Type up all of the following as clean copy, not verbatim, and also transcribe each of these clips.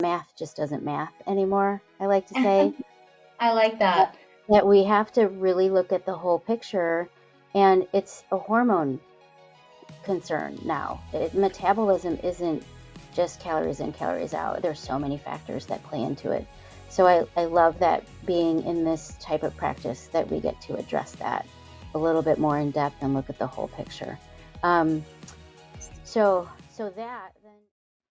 math just doesn't math anymore, I like to say. I like That that. that we have to really look at the whole picture, and it's a hormone concern now. Metabolism isn't just calories in, calories out. There's so many factors that play into it. So I love that being in this type of practice that we get to address that a little bit more in depth and look at the whole picture. Um, so that then.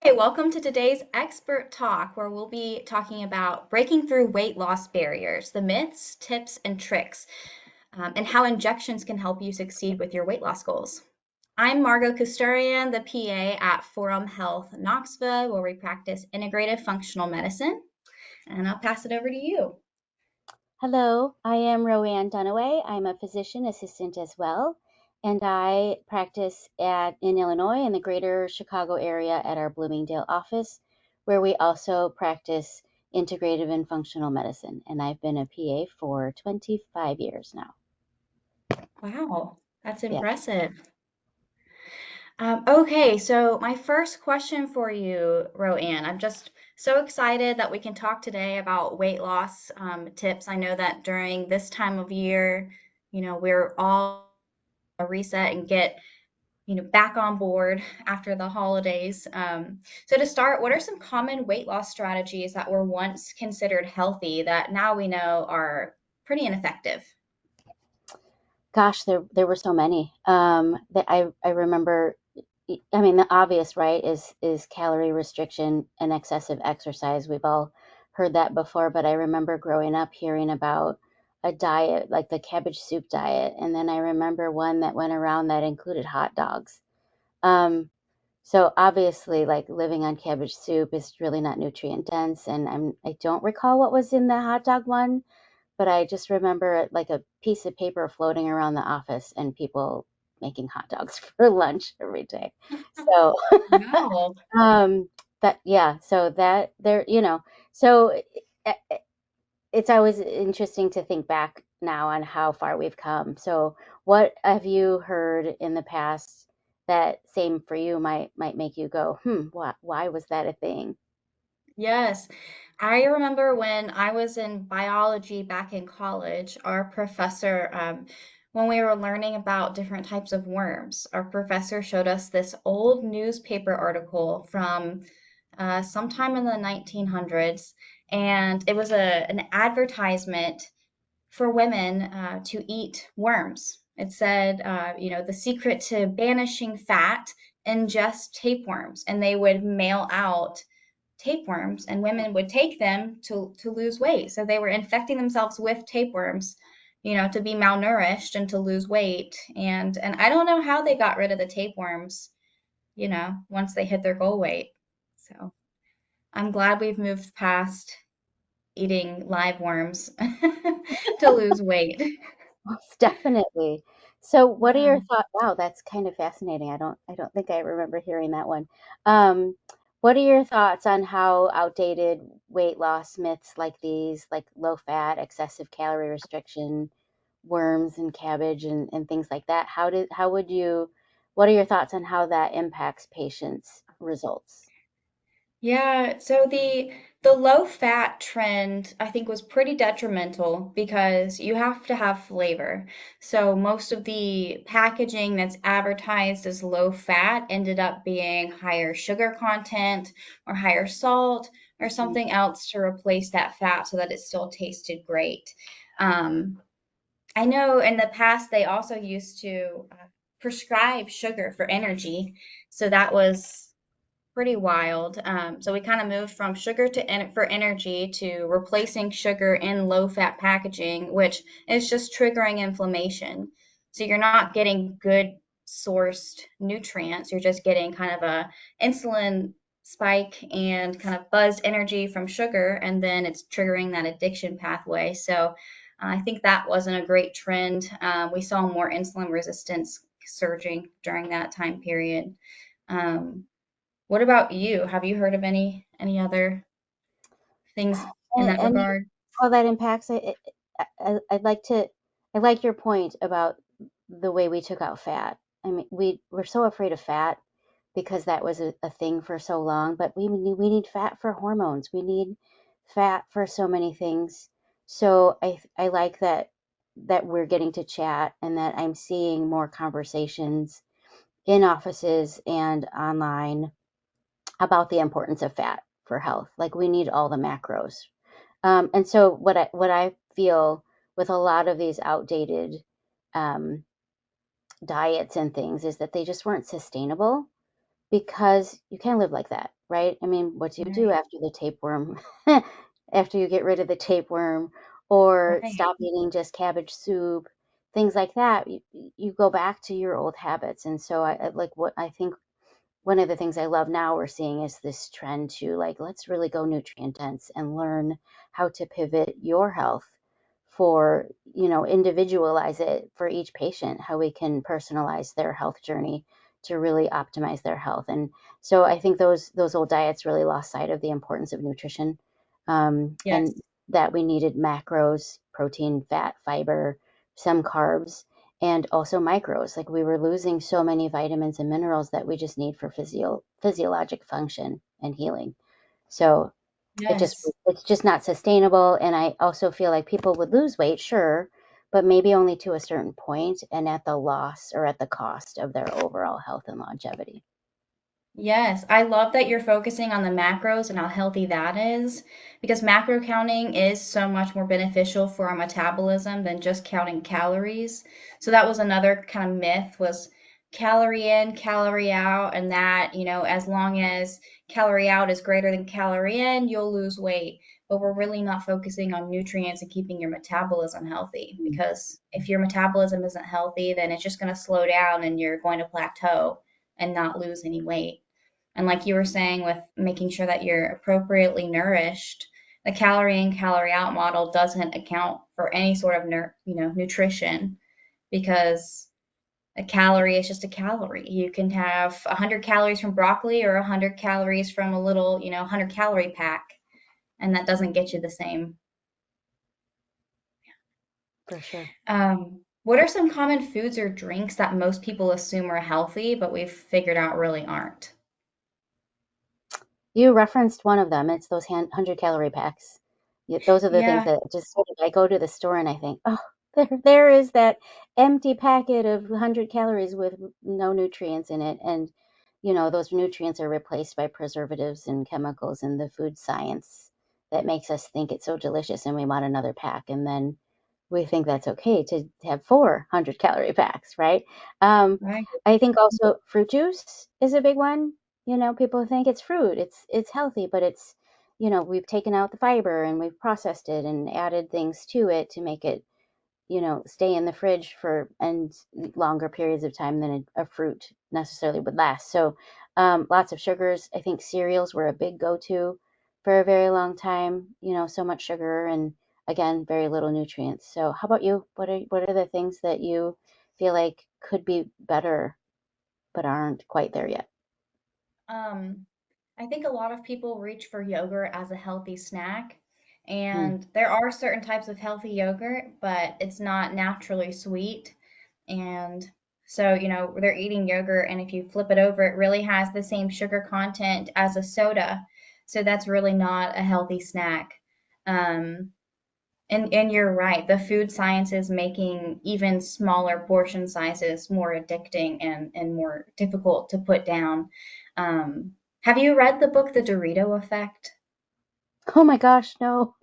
Hey, welcome to today's Expert Talk, where we'll be talking about breaking through weight loss barriers, the myths, tips, and tricks, and how injections can help you succeed with your weight loss goals. I'm Margaux Cousturian, the PA at Forum Health Knoxville, where we practice integrative functional medicine, and I'll pass it over to you. Hello, I am Roanne Dunaway. I'm a physician assistant as well, and I practice in Illinois in the greater Chicago area at our Bloomingdale office, where we also practice integrative and functional medicine. And I've been a PA for 25 years now. Wow, that's Yeah. impressive. Okay, so my first question for you, Roanne, I'm just so excited that we can talk today about weight loss tips. I know that during this time of year, we're all a reset and get, back on board after the holidays. So to start, what are some common weight loss strategies that were once considered healthy that now we know are pretty ineffective? Gosh, there were so many. That I remember. I mean, the obvious, right, is calorie restriction and excessive exercise. We've all heard that before, but I remember growing up hearing about a diet like the cabbage soup diet, and then I remember one that went around that included hot dogs. Um, so obviously, like living on cabbage soup is really not nutrient dense, and I don't recall what was in the hot dog one, but I just remember like a piece of paper floating around the office and people making hot dogs for lunch every day. So Wow. um, so that there, so it's always interesting to think back now on how far we've come. So what have you heard in the past that same for you might make you go, why was that a thing? Yes. I remember when I was in biology back in college, our professor, when we were learning about different types of worms, our professor showed us this old newspaper article from sometime in the 1900s, and it was an advertisement for women to eat worms. It said, the secret to banishing fat, ingest tapeworms, and they would mail out tapeworms, and women would take them to lose weight. So they were infecting themselves with tapeworms, to be malnourished and to lose weight. And I don't know how they got rid of the tapeworms, once they hit their goal weight. So I'm glad we've moved past eating live worms to lose weight. Definitely. So what are your Yeah. thoughts? Wow, that's kind of fascinating. I don't think I remember hearing that one. Um, what are your thoughts on how outdated weight loss myths like these, like low fat, excessive calorie restriction, worms and cabbage and things like that, what are your thoughts on how that impacts patients' results? Yeah, so the low fat trend I think was pretty detrimental because you have to have flavor. So most of the packaging that's advertised as low fat ended up being higher sugar content or higher salt or Mm, something else to replace that fat so that it still tasted great. Um, I know in the past they also used to prescribe sugar for energy, so that was pretty wild. So we kind of moved from sugar for energy to replacing sugar in low fat packaging, which is just triggering inflammation. So you're not getting good sourced nutrients. You're just getting kind of a insulin spike and kind of buzzed energy from sugar, and then it's triggering that addiction pathway. So I think that wasn't a great trend. We saw more insulin resistance surging during that time period. Um, what about you? Have you heard of any other things in that and regard? how that impacts it, I like your point about the way we took out fat. I mean, we're so afraid of fat because that was a thing for so long. But we need fat for hormones. We need fat for so many things. So I like that we're getting to chat and that I'm seeing more conversations in offices and online about the importance of fat for health. Like we need all the macros. And so what I feel with a lot of these outdated um, diets and things is that they just weren't sustainable because you can't live like that, right? I mean, what do you do Right. after the tapeworm? After you get rid of the tapeworm or Right. stop eating just cabbage soup, things like that, you go back to your old habits. And so like what I think one of the things I love now we're seeing is this trend to like, let's really go nutrient dense and learn how to pivot your health for, individualize it for each patient, how we can personalize their health journey to really optimize their health. And so I think those old diets really lost sight of the importance of nutrition, and Yes. that we needed macros, protein, fat, fiber, some carbs, and also micros. Like we were losing so many vitamins and minerals that we just need for physiologic function and healing. So Yes. it's just not sustainable. And I also feel like people would lose weight, sure, but maybe only to a certain point and at the loss or at the cost of their overall health and longevity. Yes, I love that you're focusing on the macros and how healthy that is, because macro counting is so much more beneficial for our metabolism than just counting calories. So that was another kind of myth was calorie in, calorie out, and that, as long as calorie out is greater than calorie in, you'll lose weight. But we're really not focusing on nutrients and keeping your metabolism healthy, Mm. because if your metabolism isn't healthy, then it's just going to slow down and you're going to plateau and not lose any weight. And like you were saying, with making sure that you're appropriately nourished, the calorie in, calorie out model doesn't account for any sort of nutrition, because a calorie is just a calorie. You can have 100 calories from broccoli or 100 calories from a little, 100-calorie pack, and that doesn't get you the same. For sure. What are some common foods or drinks that most people assume are healthy, but we've figured out really aren't? You referenced one of them. It's those 100-calorie packs. Those are the things Yeah, that just sort of I go to the store and I think, oh, there is that empty packet of 100 calories with no nutrients in it. And, those nutrients are replaced by preservatives and chemicals in the food science that makes us think it's so delicious and we want another pack. And then we think that's okay to have 400-calorie packs, right? Um, right. I think also fruit juice is a big one. People think it's fruit, it's healthy, but we've taken out the fiber and we've processed it and added things to it to make it, stay in the fridge for and longer periods of time than a fruit necessarily would last. So, lots of sugars. I think cereals were a big go-to for a very long time. So much sugar and again, very little nutrients. So, how about you? What are the things that you feel like could be better but aren't quite there yet? Um, I think a lot of people reach for yogurt as a healthy snack, Hmm. and there are certain types of healthy yogurt, but it's not naturally sweet. And so, they're eating yogurt, and if you flip it over, it really has the same sugar content as a soda. So that's really not a healthy snack. Um, and you're right, the food science is making even smaller portion sizes more addicting and more difficult to put down. Have you read the book The Dorito Effect? Oh my gosh, no.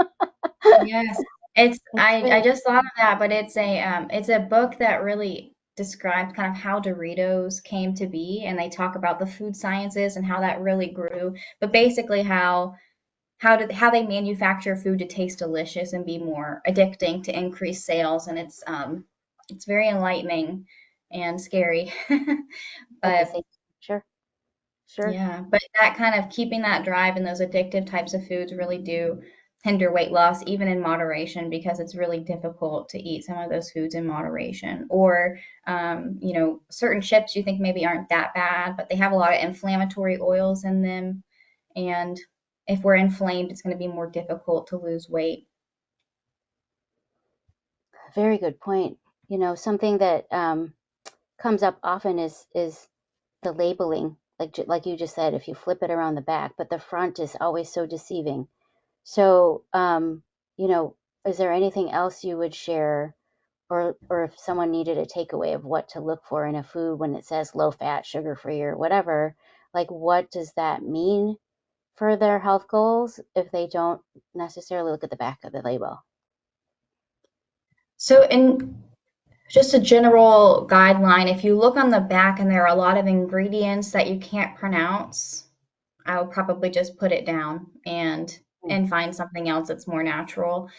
Yes, it's That's I great. just thought of that, but it's a book that really describes kind of how Doritos came to be, and they talk about the food sciences and how that really grew, but basically how they manufacture food to taste delicious and be more addicting to increase sales, and it's very enlightening and scary. At the But same, sure, sure. yeah, but that kind of keeping that drive and those addictive types of foods really do hinder weight loss, even in moderation, because it's really difficult to eat some of those foods in moderation. Or, certain chips you think maybe aren't that bad, but they have a lot of inflammatory oils in them. And if we're inflamed, it's going to be more difficult to lose weight. Very good point. Something that comes up often is the labeling. like you just said, if you flip it around the back, but the front is always so deceiving. So, you know, is there anything else you would share, or if someone needed a takeaway of what to look for in a food when it says low fat, sugar free, or whatever, like what does that mean for their health goals if they don't necessarily look at the back of the label? So, in just a general guideline, if you look on the back and there are a lot of ingredients that you can't pronounce, I would probably just put it down Mm. and find something else that's more natural.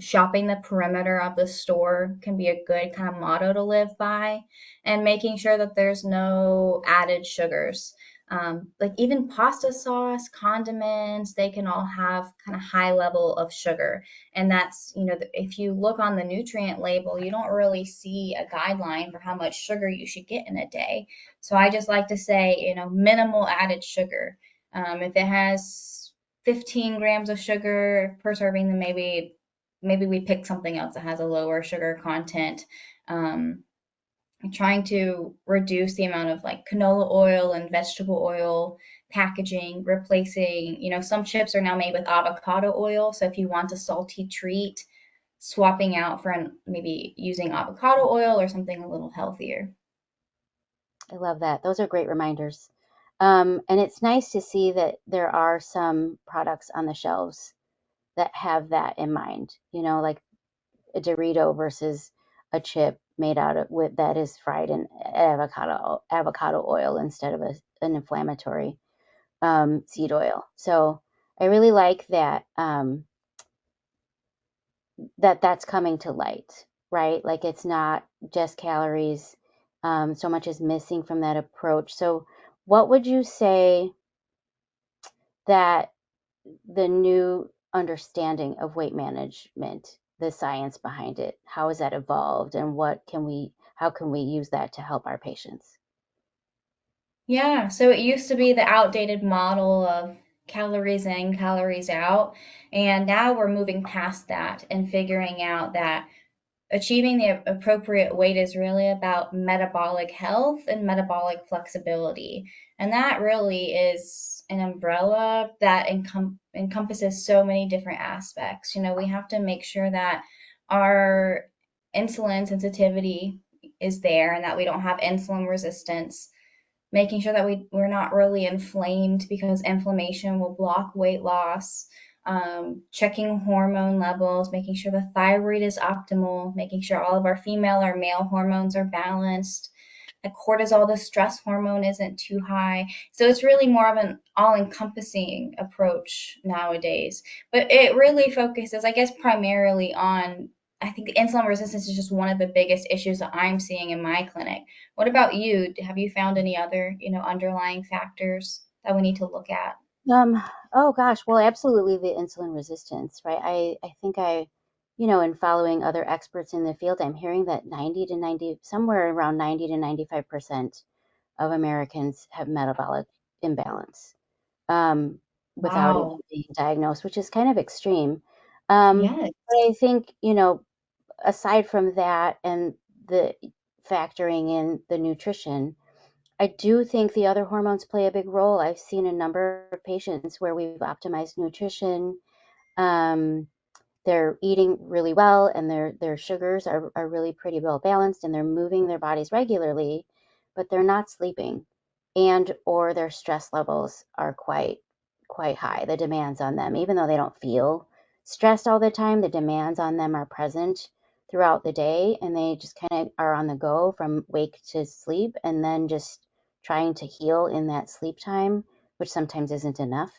Shopping the perimeter of the store can be a good kind of motto to live by, and making sure that there's no added sugars. Like even pasta sauce, condiments, they can all have kind of high level of sugar. And that's, if you look on the nutrient label, you don't really see a guideline for how much sugar you should get in a day. So I just like to say, minimal added sugar. If it has 15 grams of sugar per serving, then maybe we pick something else that has a lower sugar content. Um, Trying to reduce the amount of like canola oil and vegetable oil packaging, replacing, some chips are now made with avocado oil. So if you want a salty treat, swapping out for maybe using avocado oil or something a little healthier. I love that. Those are great reminders. And it's nice to see that there are some products on the shelves that have that in mind, like a Dorito versus a chip made out of with that is fried in avocado oil instead of an inflammatory seed oil. So I really like that that's coming to light, right? Like it's not just calories. So much is missing from that approach. So what would you say that the new understanding of weight management, the science behind it, how has that evolved, and how can we use that to help our patients? Yeah, so it used to be the outdated model of calories in, calories out, and now we're moving past that and figuring out that achieving the appropriate weight is really about metabolic health and metabolic flexibility. And that really is an umbrella that encompasses so many different aspects. We have to make sure that our insulin sensitivity is there and that we don't have insulin resistance, making sure that we're not really inflamed because inflammation will block weight loss, checking hormone levels, making sure the thyroid is optimal, making sure all of our female or male hormones are balanced. Like cortisol, the stress hormone, isn't too high. So it's really more of an all encompassing approach nowadays. But it really focuses, I guess, primarily on, I think insulin resistance is just one of the biggest issues that I'm seeing in my clinic. What about you? Have you found any other, underlying factors that we need to look at? Um, oh gosh, well, absolutely the insulin resistance, right? I think in following other experts in the field, I'm hearing that 90 to 90, somewhere around 90 to 95% of Americans have metabolic imbalance, um, without even Wow. being diagnosed, which is kind of extreme. Yes. But I think, aside from that and the factoring in the nutrition, I do think the other hormones play a big role. I've seen a number of patients where we've optimized nutrition. Um, they're eating really well and their sugars are really pretty well balanced and they're moving their bodies regularly, but they're not sleeping and or their stress levels are quite high. The demands on them, even though they don't feel stressed all the time, the demands on them are present throughout the day and they just kind of are on the go from wake to sleep and then just trying to heal in that sleep time, which sometimes isn't enough.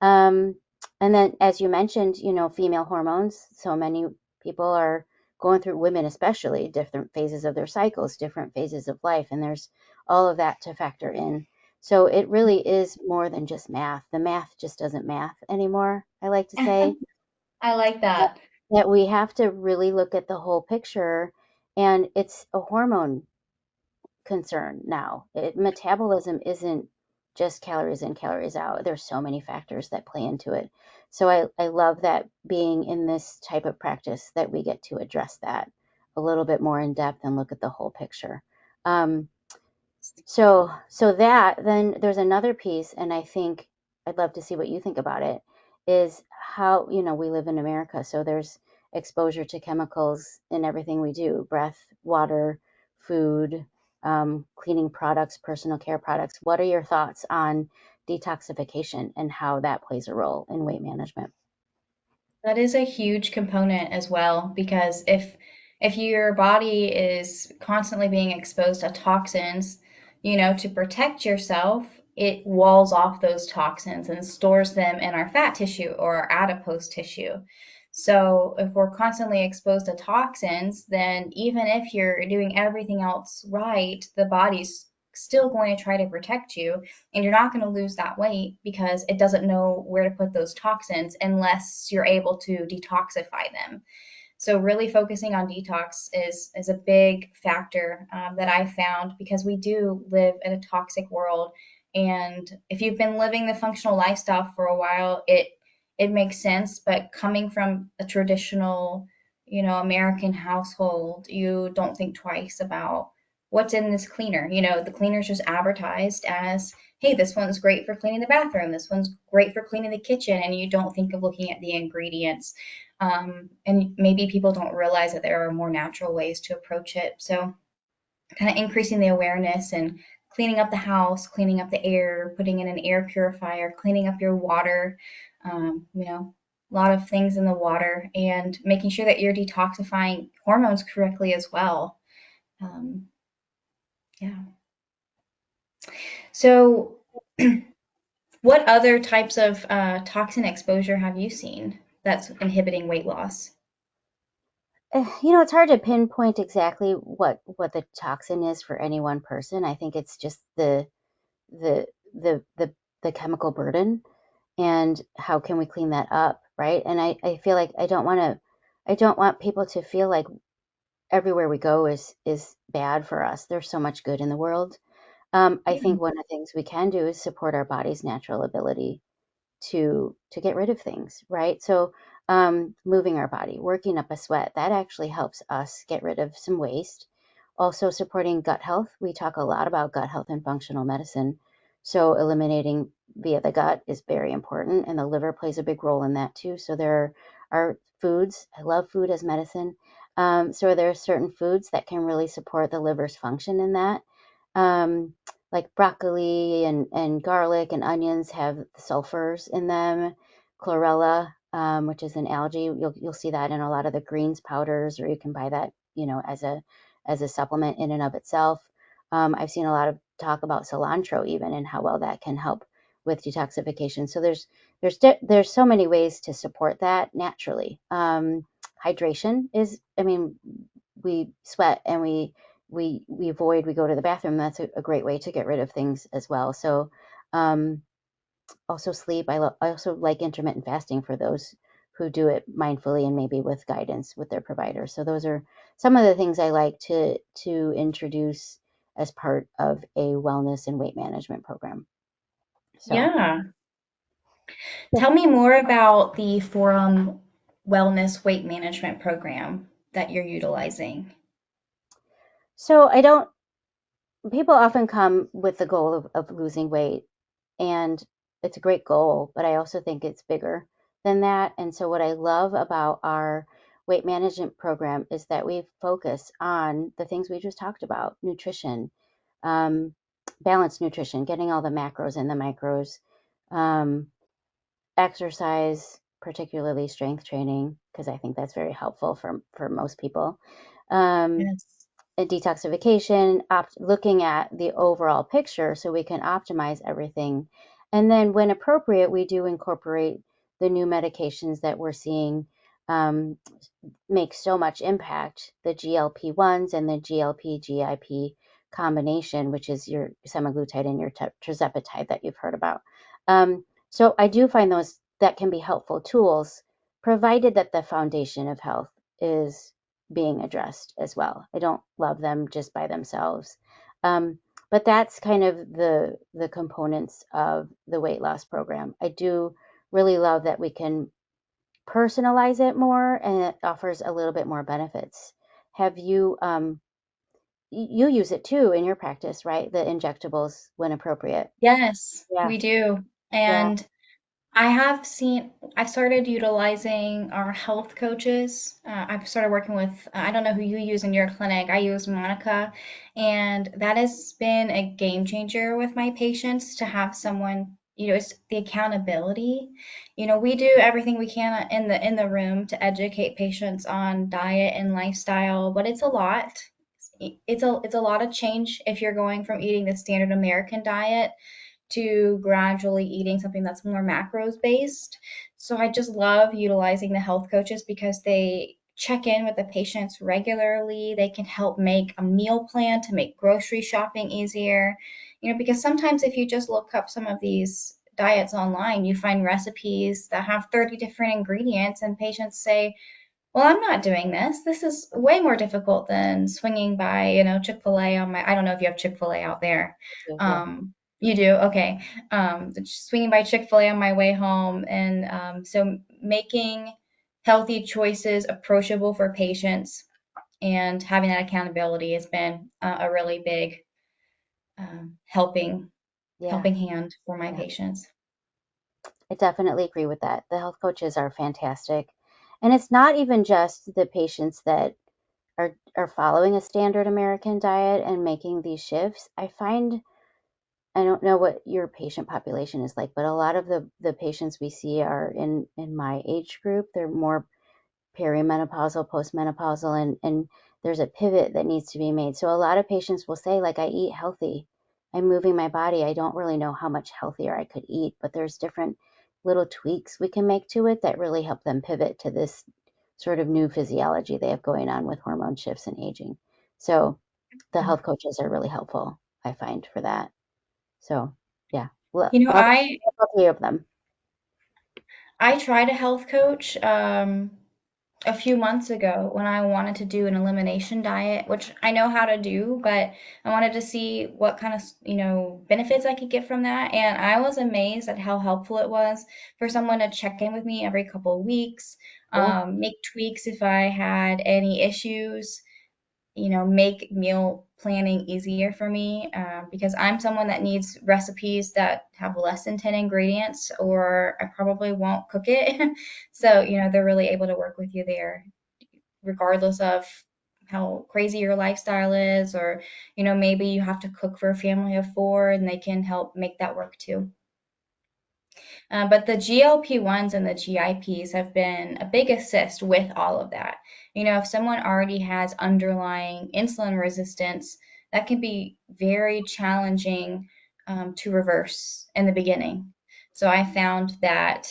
Um, and then, as you mentioned, female hormones. So many people are going through, women especially, different phases of their cycles, different phases of life, and there's all of that to factor in. So it really is more than just math. The math just doesn't math anymore, I like to say. I like That, that. that we have to really look at the whole picture, and it's a hormone concern now. Metabolism isn't just calories in, calories out. There's so many factors that play into it. So I love that being in this type of practice that we get to address that a little bit more in depth and look at the whole picture. Um, So that then there's another piece, and I think I'd love to see what you think about it, is how, we live in America, so there's exposure to chemicals in everything we do, breath, water, food, cleaning products, personal care products. What are your thoughts on detoxification and how that plays a role in weight management? That is a huge component as well, because if your body is constantly being exposed to toxins, to protect yourself, it walls off those toxins and stores them in our fat tissue or our adipose tissue. So if we're constantly exposed to toxins, then even if you're doing everything else right, the body's still going to try to protect you, and you're not going to lose that weight because it doesn't know where to put those toxins unless you're able to detoxify them. So really focusing on detox is a big factor that I found, because we do live in a toxic world. And if you've been living the functional lifestyle for a while, it makes sense. But coming from a traditional, American household, you don't think twice about what's in this cleaner. The cleaner's just advertised as, hey, this one's great for cleaning the bathroom, this one's great for cleaning the kitchen, and you don't think of looking at the ingredients. And maybe people don't realize that there are more natural ways to approach it. So, kind of increasing the awareness and cleaning up the house, cleaning up the air, putting in an air purifier, cleaning up your water, a lot of things in the water, and making sure that you're detoxifying hormones correctly as well. Um, yeah. So, what other types of toxin exposure have you seen that's inhibiting weight loss? It's hard to pinpoint exactly what the toxin is for any one person. I think it's just the the the the chemical burden, and how can we clean that up, right? And I feel like I don't want people to feel like everywhere we go is bad for us. There's so much good in the world. I Yeah. think one of the things we can do is support our body's natural ability to get rid of things, right? So moving our body, working up a sweat, that actually helps us get rid of some waste. Also supporting gut health. We talk a lot about gut health in functional medicine. So eliminating via the gut is very important, and the liver plays a big role in that too. So there are foods. I love food as medicine. So there are certain foods that can really support the liver's function in that. Um, like broccoli and garlic and onions have sulfurs in them. Chlorella, which is an algae, you'll see that in a lot of the greens powders, or you can buy that, as a supplement in and of itself. I've seen a lot of talk about cilantro even, and how well that can help with detoxification. So there's so many ways to support that naturally. Hydration is, I mean, we sweat and we avoid, we go to the bathroom. That's a great way to get rid of things as well. So um, also sleep. I also like intermittent fasting for those who do it mindfully and maybe with guidance with their provider. So those are some of the things I like to introduce as part of a wellness and weight management program. So Yeah. Tell me more about the Forum Wellness Weight Management Program that you're utilizing. so I don't people often come with the goal of losing weight, and it's a great goal, but I also think it's bigger than that. And so what I love about our weight management program is that we focus on the things we just talked about: nutrition, um, balanced nutrition, getting all the macros and the micros, um, exercise, particularly strength training, because I think that's very helpful for most people. Um, Yes. detoxification, looking at the overall picture so we can optimize everything. And then, when appropriate, we do incorporate the new medications that we're seeing um, make so much impact, the GLP-1s and the GLP-GIP combination, which is your semaglutide and your tirzepatide that you've heard about. So I do find those that can be helpful tools, provided that the foundation of health is being addressed as well. I don't love them just by themselves. Um, but that's kind of the components of the weight loss program. I do really love that we can personalize it more, and it offers a little bit more benefits. Have you you use it too in your practice, right? The injectables when appropriate. Yes, Yeah, we do. yeah. And I started utilizing our health coaches. I've started working with, I don't know who you use in your clinic. I use Monica, and that has been a game changer with my patients to have someone, it's the accountability. We do everything we can in the room to educate patients on diet and lifestyle, but it's a lot. It's a lot of change if you're going from eating the standard American diet to gradually eating something that's more macros based. So I just love utilizing the health coaches because they check in with the patients regularly. They can help make a meal plan to make grocery shopping easier. Because sometimes if you just look up some of these diets online, you find recipes that have 30 different ingredients, and patients say, well, I'm not doing this. This is way more difficult than swinging by, Chick-fil-A on my, I don't know if you have Chick-fil-A out there. Yeah. You do? Okay. Swinging by Chick-fil-A on my way home. And so making healthy choices approachable for patients and having that accountability has been a really big helping Yeah. helping hand for my Yeah. patients. I definitely agree with that. The health coaches are fantastic. And it's not even just the patients that are following a standard American diet and making these shifts. I find I don't know what your patient population is like, but a lot of the patients we see are in my age group. They're more perimenopausal, postmenopausal, and there's a pivot that needs to be made. So a lot of patients will say, like, I eat healthy, I'm moving my body. I don't really know how much healthier I could eat, but there's different little tweaks we can make to it that really help them pivot to this sort of new physiology they have going on with hormone shifts and aging. So the health coaches are really helpful, I find, for that. So yeah, well, You know, all, I all three of them. I tried a health coach. A few months ago when I wanted to do an elimination diet, which I know how to do, but I wanted to see what kind of, benefits I could get from that. And I was amazed at how helpful it was for someone to check in with me every couple of weeks, Yeah, make tweaks if I had any issues, make meal planning easier for me because I'm someone that needs recipes that have less than 10 ingredients, or I probably won't cook it. So, they're really able to work with you there, regardless of how crazy your lifestyle is, or, maybe you have to cook for a family of four and they can help make that work too. But the GLP-1s and the GIPs have been a big assist with all of that. If someone already has underlying insulin resistance, that can be very challenging to reverse in the beginning. So I found that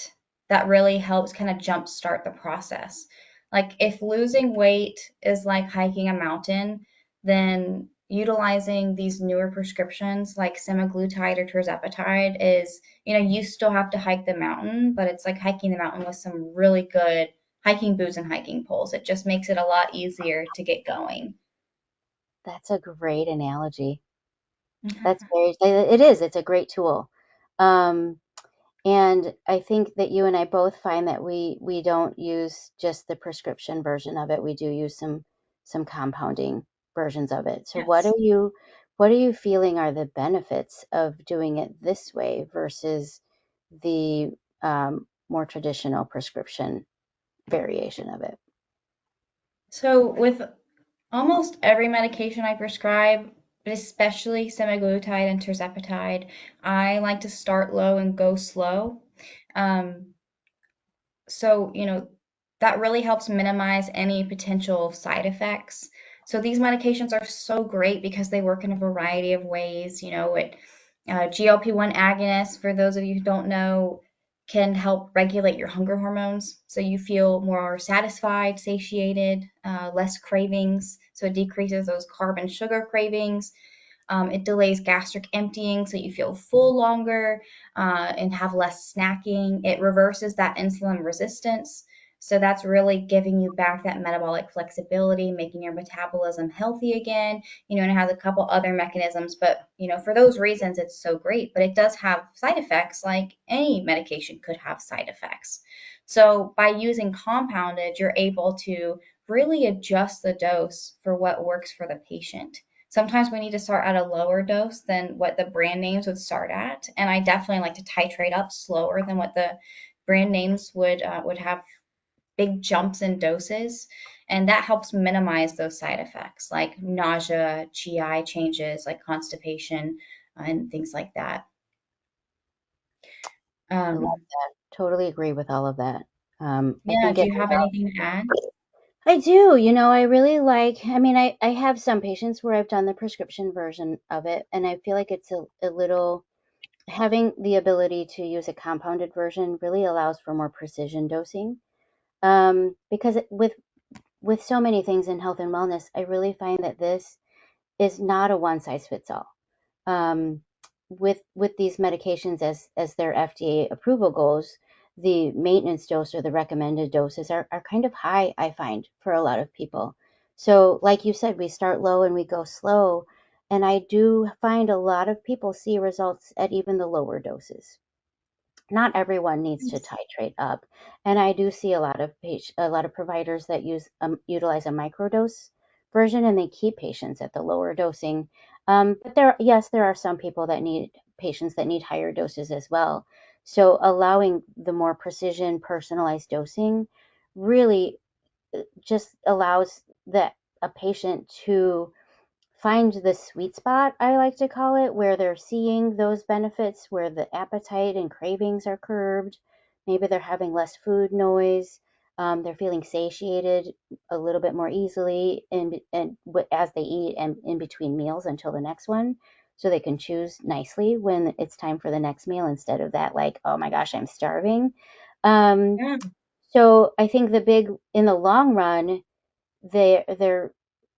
that really helps kind of jumpstart the process. Like if losing weight is like hiking a mountain, then utilizing these newer prescriptions like semaglutide or tirzepatide is, you still have to hike the mountain, but it's like hiking the mountain with some really good hiking boots and hiking poles. It just makes it a lot easier to get going. that's a great analogy. That's very, it is, it's a great tool. Um, and I think that you and I both find that we don't use just the prescription version of it. We do use some compounding versions of it. So Yes. what are you feeling are the benefits of doing it this way versus the more traditional prescription variation of it? So with almost every medication I prescribe, but especially semaglutide and tirzepatide, I like to start low and go slow. Um, So, that really helps minimize any potential side effects. So these medications are so great because they work in a variety of ways. GLP-1 agonists, for those of you who don't know, can help regulate your hunger hormones. So you feel more satisfied, satiated, less cravings. So it decreases those carb and sugar cravings. It delays gastric emptying, so you feel full longer and have less snacking. It reverses that insulin resistance. So that's really giving you back that metabolic flexibility, making your metabolism healthy again, and it has a couple other mechanisms. But, for those reasons, it's so great. But it does have side effects, like any medication could have side effects. So by using compounded, you're able to really adjust the dose for what works for the patient. sometimes we need to start at a lower dose than what the brand names would start at. And I definitely like to titrate up slower than what the brand names would have big jumps in doses. And that helps minimize those side effects like nausea, GI changes, like constipation, and things like that. I love Um, that. Totally agree with all of that. I yeah, think do it you have anything to add? I do, I really like, I mean, I have some patients where I've done the prescription version of it, and I feel like it's a little, having the ability to use a compounded version really allows for more precision dosing. Because with so many things in health and wellness, I really find that this is not a one size fits all. Um, with these medications, as their FDA approval goes, the maintenance dose or the recommended doses are kind of high, I find, for a lot of people. So, like you said, we start low and we go slow. And I do find a lot of people see results at even the lower doses. Not everyone needs to titrate up, and I do see a lot of providers that utilize a microdose version, and they keep patients at the lower dosing. But there are some people that need patients that need higher doses as well. So allowing the more precision, personalized dosing really just allows that a patient to find the sweet spot, I like to call it, where they're seeing those benefits, where the appetite and cravings are curbed. Maybe they're having less food noise. They're feeling satiated a little bit more easily as they eat and in between meals until the next one. So they can choose nicely when it's time for the next meal instead of that, like, oh my gosh, I'm starving. Um, Yeah, so I think in the long run, they're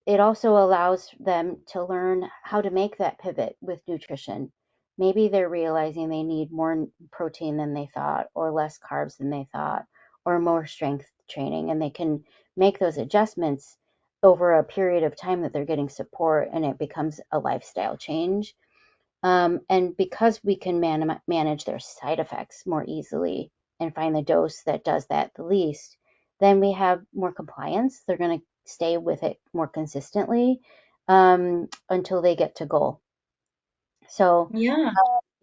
it also allows them to learn how to make that pivot with nutrition. Maybe they're realizing they need more protein than they thought, or less carbs than they thought, or more strength training, and they can make those adjustments over a period of time that they're getting support, and it becomes a lifestyle change. And because we can manage their side effects more easily and find the dose that does that the least, then we have more compliance. They're going to stay with it more consistently until they get to goal. So, yeah,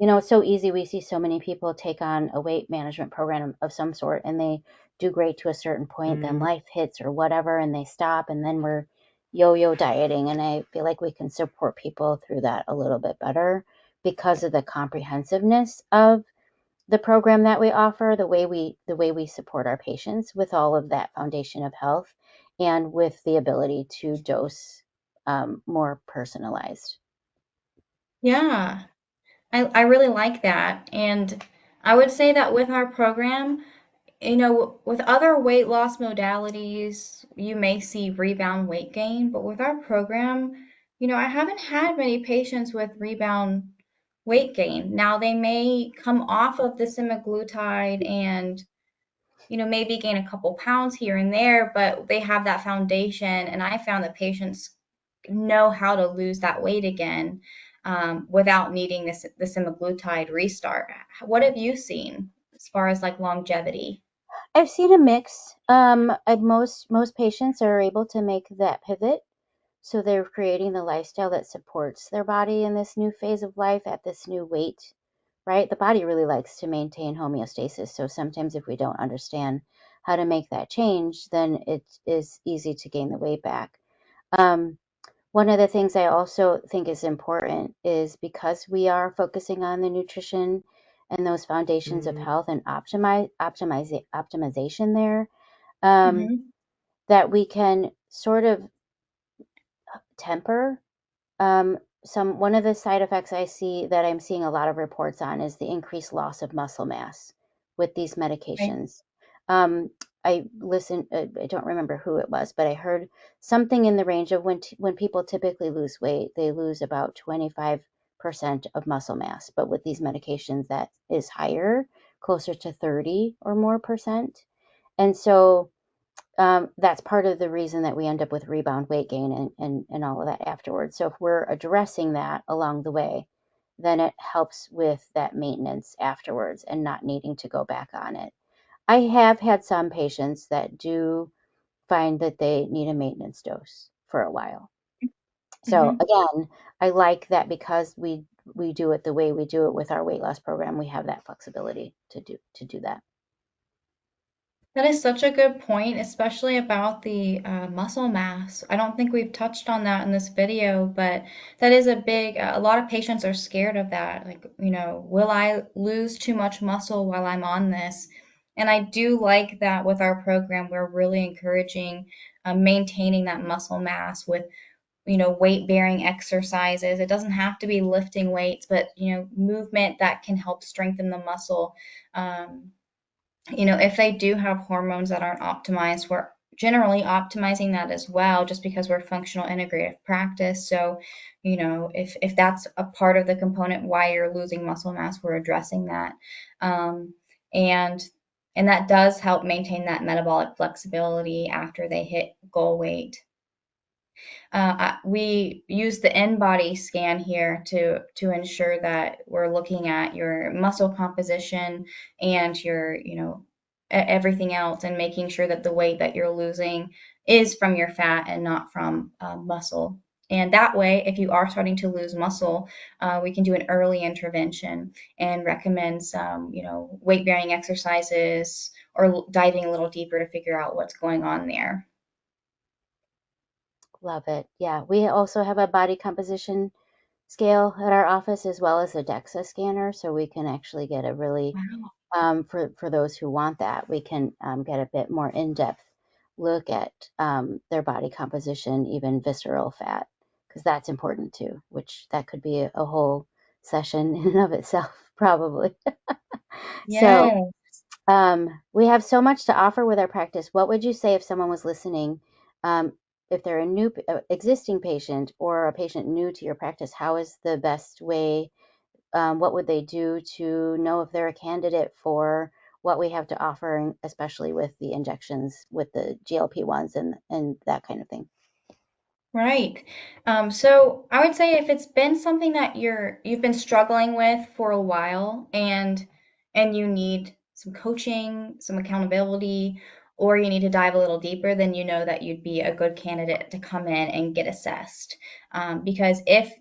it's so easy. We see so many people take on a weight management program of some sort and they do great to a certain point, then life hits or whatever, and they stop, and then we're yo yo dieting. And I feel like we can support people through that a little bit better because of the comprehensiveness of the program that we offer, the way we support our patients with all of that foundation of health and with the ability to dose more personalized. yeah. I really like that. And I would say that with our program, with other weight loss modalities, you may see rebound weight gain, but with our program, I haven't had many patients with rebound weight gain. Now, they may come off of the semaglutide and, maybe gain a couple pounds here and there, but they have that foundation. And I found that patients know how to lose that weight again without needing the semaglutide restart. What have you seen as far as like longevity? I've seen a mix. Most patients are able to make that pivot, so they're creating the lifestyle that supports their body in this new phase of life at this new weight, right? The body really likes to maintain homeostasis, so sometimes if we don't understand how to make that change, then it is easy to gain the weight back. Um, One of the things I also think is important is because we are focusing on the nutrition and those foundations of health and optimization there, um, Hmm. that we can sort of temper some one of the side effects I see that I'm seeing a lot of reports on is the increased loss of muscle mass with these Right. medications. I listened, I don't remember who it was, but I heard something in the range of when people typically lose weight, they lose about 25% of muscle mass, but with these medications, that is higher, closer to 30 or more percent. And so that's part of the reason that we end up with rebound weight gain and all of that afterwards. So if we're addressing that along the way, then it helps with that maintenance afterwards and not needing to go back on it. I have had some patients that do find that they need a maintenance dose for a while. So Hmm. again, I like that because we do it the way we do it with our weight loss program, we have that flexibility to do that. That is such a good point, especially about the muscle mass. I don't think we've touched on that in this video, but that is a big, a lot of patients are scared of that. Like, will I lose too much muscle while I'm on this? And I do like that with our program, we're really encouraging maintaining that muscle mass with, weight-bearing exercises. It doesn't have to be lifting weights, but, movement that can help strengthen the muscle. Um, if they do have hormones that aren't optimized, we're generally optimizing that as well, just because we're functional integrative practice. So, if that's a part of the component why you're losing muscle mass, we're addressing that. Um, and and that does help maintain that metabolic flexibility after they hit goal weight. We use the in-body scan here to ensure that we're looking at your muscle composition and your, everything else, and making sure that the weight that you're losing is from your fat and not from muscle. And that way, if you are starting to lose muscle, we can do an early intervention and recommend some, weight-bearing exercises or diving a little deeper to figure out what's going on there. Love it. Yeah, we also have a body composition scale at our office as well as a DEXA scanner, so we can actually get a really Wow. for those who want that, we can get a bit more in-depth look at their body composition, even visceral fat, because that's important too, which that could be a whole session in and of itself, probably. So Yeah. we have so much to offer with our practice. What would you say if someone was listening, um, if they're a new existing patient or a patient new to your practice? How is the best way? What would they do to know if they're a candidate for what we have to offer, and especially with the injections, with the GLP-1s and that kind of thing? Right. So I would say if it's been something that you've been struggling with for a while, and you need some coaching, some accountability, or you need to dive a little deeper, then you know that you'd be a good candidate to come in and get assessed. Because if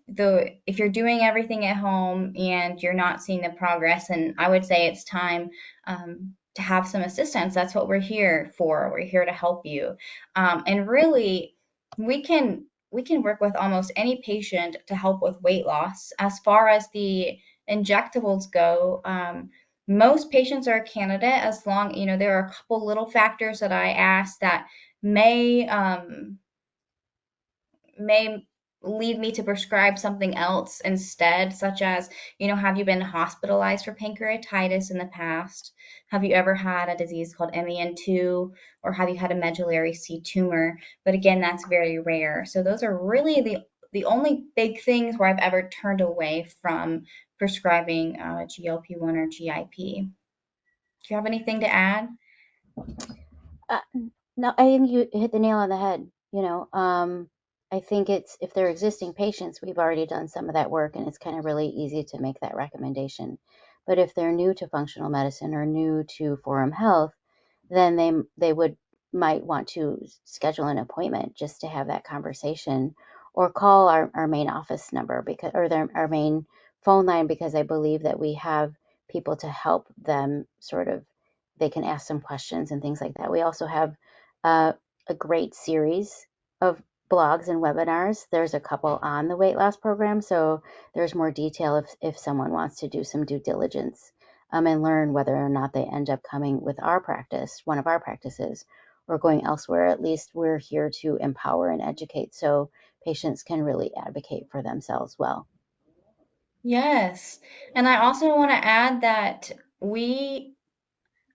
you're doing everything at home and you're not seeing the progress, then I would say it's time to have some assistance. That's what we're here for. We're here to help you. And really, we can work with almost any patient to help with weight loss. As far as the injectables go, most patients are a candidate as long, there are a couple little factors that I ask that may may lead me to prescribe something else instead, such as, have you been hospitalized for pancreatitis in the past? Have you ever had a disease called MEN2, or have you had a medullary C tumor? But again, that's very rare. So those are really the only big things where I've ever turned away from prescribing GLP-1 or GIP. Do you have anything to add? Uh, no, I think you hit the nail on the head. I think it's if they're existing patients, we've already done some of that work, and it's kind of really easy to make that recommendation. But if they're new to functional medicine or new to Forum Health, then they would might want to schedule an appointment just to have that conversation, or call our main office number, because or our main phone line, because I believe that we have people to help them sort of, they can ask some questions and things like that. We also have uh, a great series of blogs and webinars. There's a couple on the weight loss program, so there's more detail if someone wants to do some due diligence, and learn whether or not they end up coming with our practice, one of our practices, or going elsewhere. At least we're here to empower and educate so patients can really advocate for themselves well. Yes. And I also want to add that we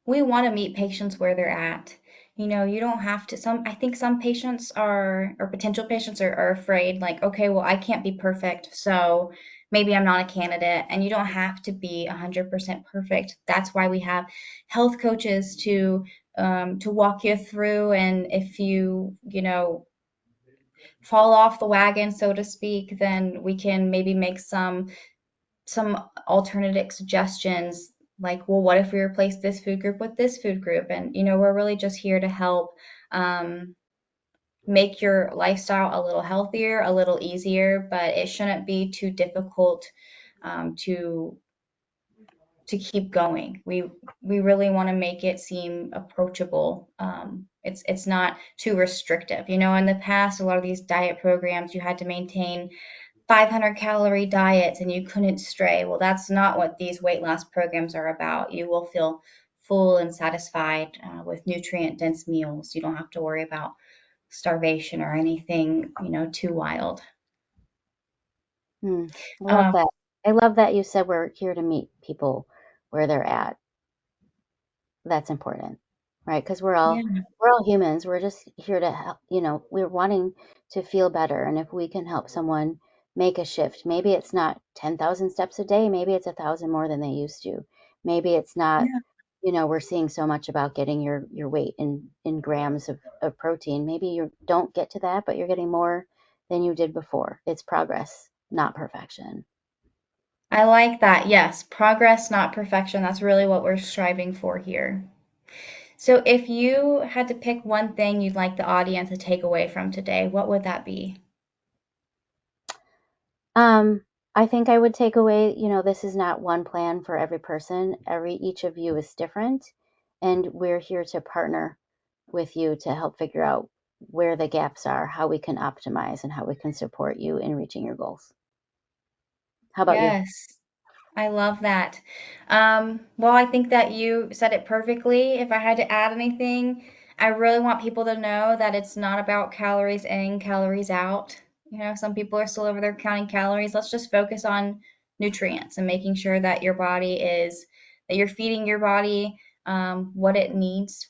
want to meet patients where they're at. You don't have to, I think some patients or potential patients are afraid, like, okay, well, I can't be perfect, so maybe I'm not a candidate. And you don't have to be 100% perfect. That's why we have health coaches to walk you through. And if fall off the wagon, so to speak, then we can maybe make some alternative suggestions, like, well, what if we replace this food group with this food group? And we're really just here to help, um, make your lifestyle a little healthier, a little easier, but it shouldn't be too difficult to keep going. We really want to make it seem approachable. It's not too restrictive. You know, in the past, a lot of these diet programs, you had to maintain 500-calorie diets and you couldn't stray. Well, that's not what these weight loss programs are about. You will feel full and satisfied with nutrient dense meals. You don't have to worry about starvation or anything, you know, too wild. Hmm. I love Um, that. I love that you said we're here to meet people where they're at. That's important, right? Because yeah, we're all humans. We're just here to help. We're wanting to feel better, and if we can help someone make a shift, maybe it's not 10,000 steps a day. Maybe it's 1,000 more than they used to. Maybe it's not. yeah. We're seeing so much about getting your weight in grams of protein. Maybe you don't get to that, but you're getting more than you did before. It's progress, not perfection. I like that. Yes, progress, not perfection. That's really what we're striving for here. So, if you had to pick one thing you'd like the audience to take away from today, what would that be? I think I would take away, this is not one plan for every person. Each of you is different, and we're here to partner with you to help figure out where the gaps are, how we can optimize, and how we can support you in reaching your goals. How about you? Yes, I love that. Well, I think that you said it perfectly. If I had to add anything, I really want people to know that it's not about calories in, calories out. You know, some people are still over there counting calories. Let's just focus on nutrients and making sure that that you're feeding your body what it needs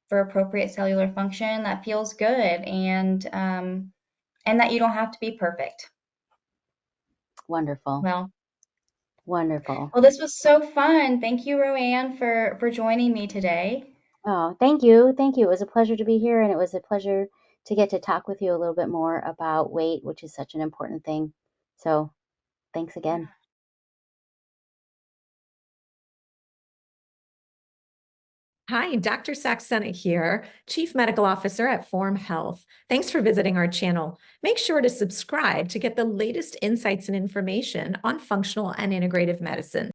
for appropriate cellular function that feels good and that you don't have to be perfect. Wonderful. Well, Wonderful. Well, this was so fun. Thank you, Roanne, for joining me today. Oh, thank you. Thank you. It was a pleasure to be here, and it was a pleasure to get to talk with you a little bit more about weight, which is such an important thing. So, thanks again. Hi, Dr. Saxena here, Chief Medical Officer at Form Health. Thanks for visiting our channel. Make sure to subscribe to get the latest insights and information on functional and integrative medicine.